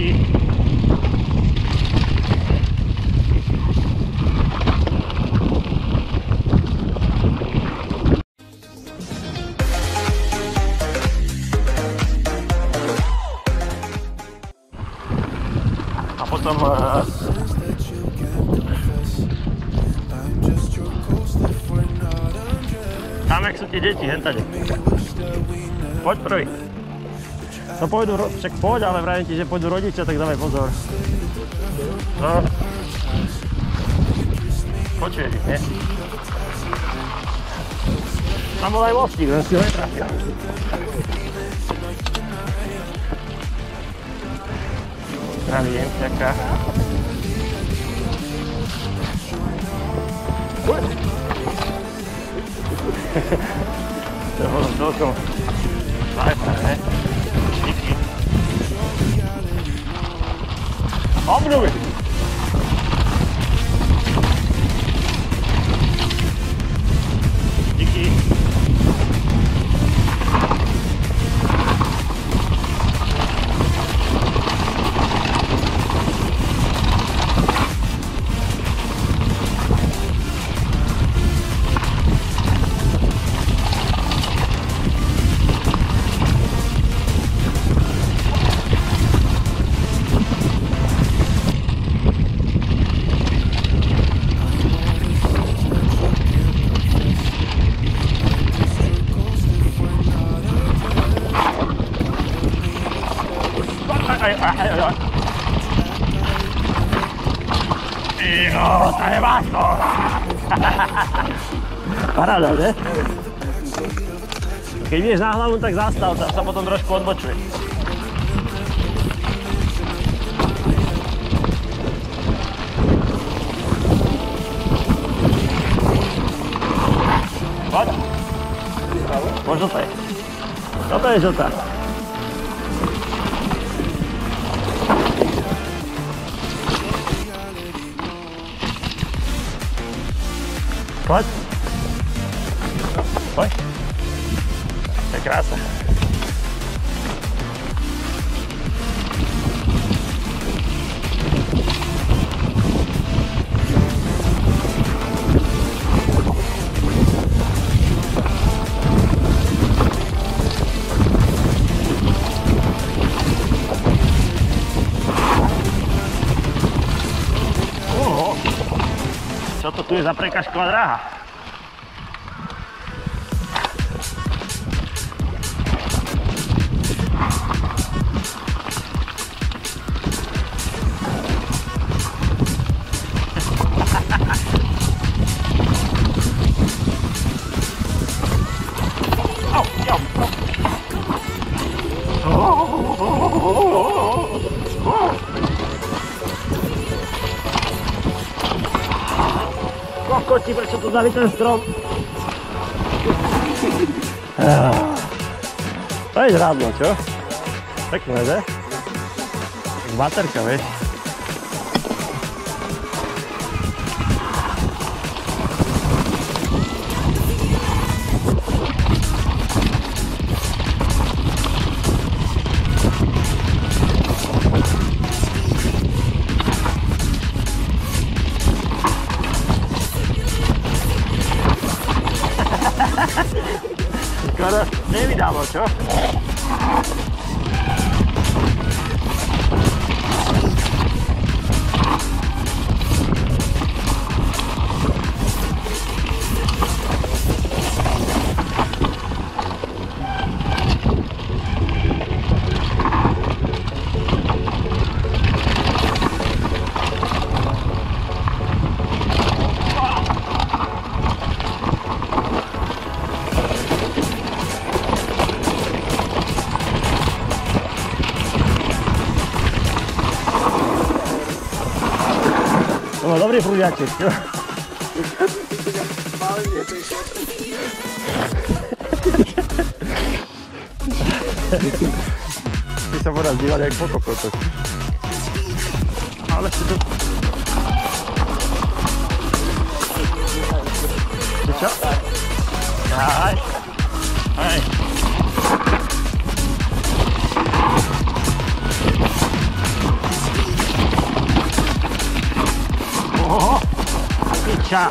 Díky. A potom tam, jak sú tie deti, hentade. Poď prvý. No pôjdu, však poď, ale vravím ti, že pôjdu rodičia, tak dávaj pozor. No. Počuješ ich, nie? Tam bol aj mostík, len si ho netrafil. Zdravím, ďaká. To bolo celkom fajn, ne? Díky. Obnovy! Díky. Jo, to je vážno. Paráda, že? Keď ideš na hlavu, tak zastav, sa potom trošku odbočuje. Poď. Po žltej. Toto je žltá. Poď. Poď. To je krása. Čo to tu je za prekažková dráha? Kokoti, prečo tu dali ten strom? To je žrádlo, čo? Pekné, že? Tak baterka, vieš? Skoro nevydalo, čo? No, dobrý prúďaček, čo? Ty sa podáš dívať aj po kokotoch. Ale si to... Čo? Aj. Aj. Piča.